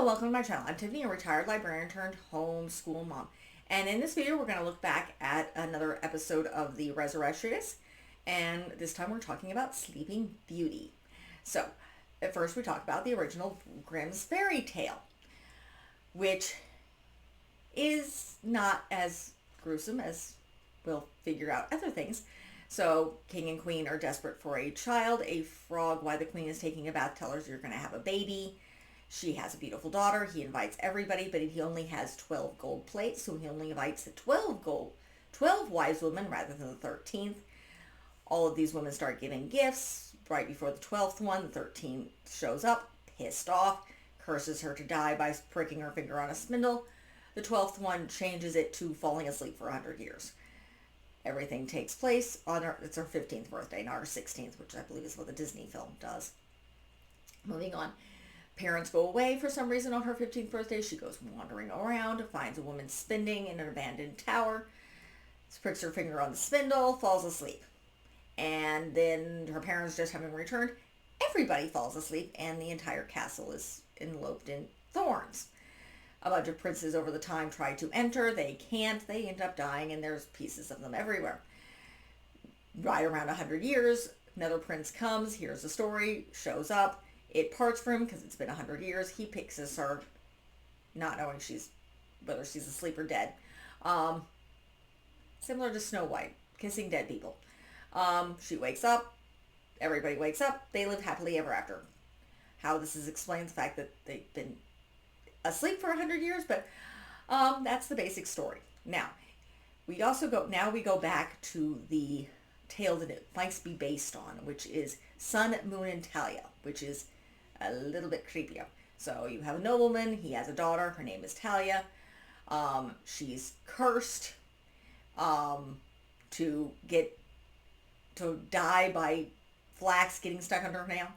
welcome to my channel. I'm Tiffany, a retired librarian turned homeschool mom. And in this video, we're going to look back at another episode of the Resurrectionists. And this time we're talking about Sleeping Beauty. So, at first we talked about the original Grimm's fairy tale, which is not as gruesome as we'll figure out other things. So, king and queen are desperate for a child. A frog, while the queen is taking a bath, tells her you're going to have a baby. She has a beautiful daughter. He invites everybody, but he only has 12 gold plates, so he only invites the 12 wise women rather than the 13th. All of these women start giving gifts. Right before the 12th one, the 13th shows up, pissed off, curses her to die by pricking her finger on a spindle. The 12th one changes it to falling asleep for 100 years. Everything takes place on it's her 15th birthday, not her 16th, which I believe is what the Disney film does. Moving on. Parents go away for some reason on her 15th birthday. She goes wandering around, finds a woman spinning in an abandoned tower, pricks her finger on the spindle, falls asleep. And then her parents just having returned, everybody falls asleep and the entire castle is enveloped in thorns. A bunch of princes over the time try to enter. They can't. They end up dying and there's pieces of them everywhere. Right around 100 years, another prince comes, hears the story, shows up. It parts for him because it's been 100 years. He picks her, not knowing whether she's asleep or dead. Similar to Snow White, kissing dead people. She wakes up. Everybody wakes up. They live happily ever after. How this is explains the fact that they've been asleep for 100 years, but that's the basic story. Now, we go back to the tale that it might be based on, which is Sun, Moon, and Talia, which is a little bit creepier. So you have a nobleman, he has a daughter, her name is Talia. She's cursed to die by flax getting stuck under her nail,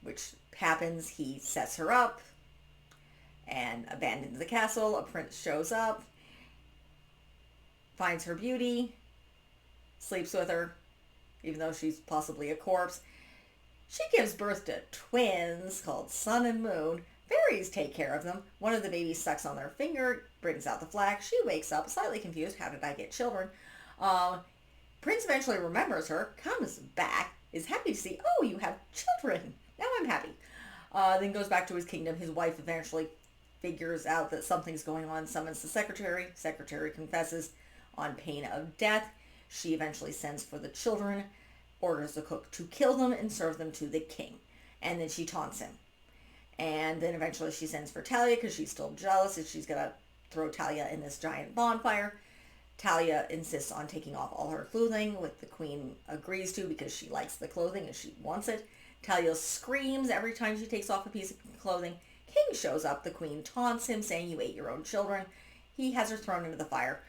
which happens. He sets her up and abandons the castle. A prince shows up, finds her beauty, sleeps with her, even though she's possibly a corpse. She gives birth to twins called Sun and Moon. Fairies take care of them. One of the babies sucks on their finger, brings out the flax. She wakes up slightly confused. How did I get children? Prince eventually remembers her, comes back, is happy to see, oh, you have children. Now I'm happy. Then goes back to his kingdom. His wife eventually figures out that something's going on, summons the secretary. Secretary confesses on pain of death. She eventually sends for the children, orders the cook to kill them and serve them to the king. And then she taunts him. And then eventually she sends for Talia because she's still jealous and she's going to throw Talia in this giant bonfire. Talia insists on taking off all her clothing, which the queen agrees to because she likes the clothing and she wants it. Talia screams every time she takes off a piece of clothing. King shows up. The queen taunts him, saying, you ate your own children. He has her thrown into the fire.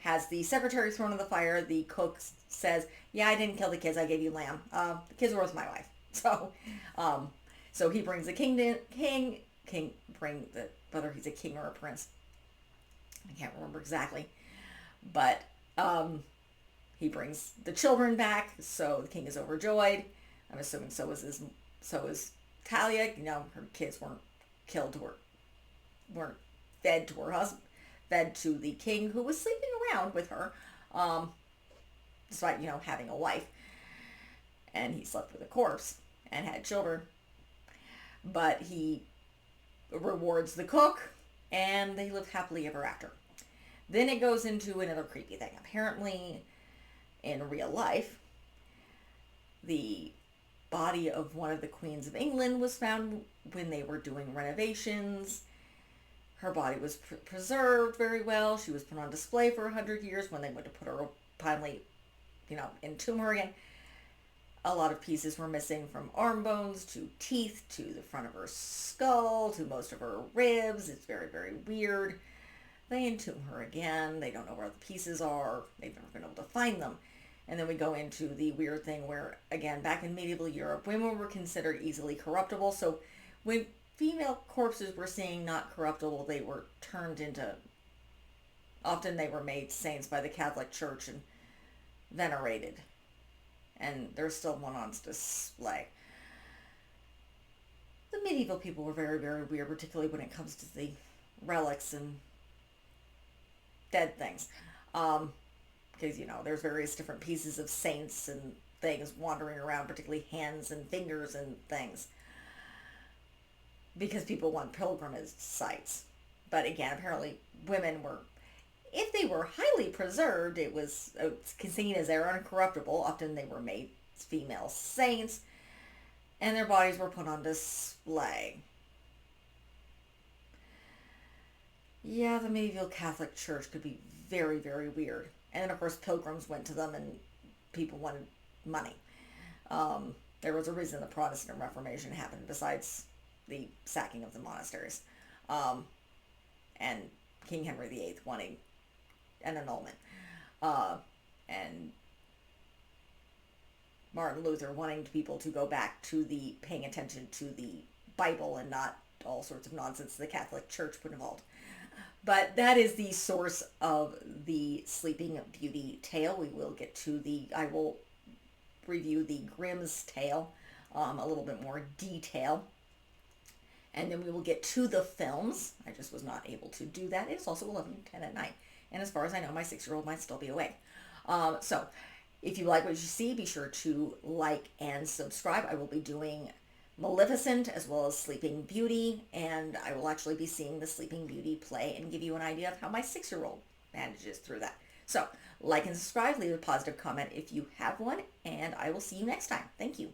Has the secretary thrown in the fire. The cook says, yeah, I didn't kill the kids. I gave you lamb. The kids were with my wife. So he brings the whether he's a king or a prince. I can't remember exactly. But he brings the children back. So the king is overjoyed. I'm assuming so is Talia. Her kids weren't killed weren't fed to her husband. Fed to the king, who was sleeping around with her, despite, having a wife. And he slept with a corpse and had children. But he rewards the cook, and they live happily ever after. Then it goes into another creepy thing. Apparently, in real life, the body of one of the queens of England was found when they were doing renovations. Her body was preserved very well. She was put on display for 100 years. When they went to put her, finally, entomb her again, a lot of pieces were missing, from arm bones to teeth to the front of her skull to most of her ribs. It's very, very weird. They entomb her again. They don't know where the pieces are. They've never been able to find them. And then we go into the weird thing where, again, back in medieval Europe, women were considered easily corruptible. So when female corpses were seen not corruptible, they were turned into, often they were made saints by the Catholic Church and venerated. And there's still one on display. The medieval people were very, very weird, particularly when it comes to the relics and dead things. Because, there's various different pieces of saints and things wandering around, particularly hands and fingers and things, because people want pilgrimage sites. But again, apparently women were, if they were highly preserved, it was seen as they're uncorruptible. Often they were made female saints, and their bodies were put on display. Yeah, the medieval Catholic Church could be very, very weird. And then, of course, pilgrims went to them and people wanted money. There was a reason the Protestant Reformation happened besides the sacking of the monasteries. And King Henry VIII wanting an annulment. And Martin Luther wanting people to go back to the paying attention to the Bible and not all sorts of nonsense the Catholic Church put involved. But that is the source of the Sleeping Beauty tale. I will review the Grimm's tale a little bit more detail. And then we will get to the films. I just was not able to do that. It's also 11:10 at night. And as far as I know, my 6-year-old might still be awake. So if you like what you see, be sure to like and subscribe. I will be doing Maleficent as well as Sleeping Beauty, and I will actually be seeing the Sleeping Beauty play and give you an idea of how my 6-year-old manages through that. So like and subscribe, leave a positive comment if you have one, and I will see you next time. Thank you.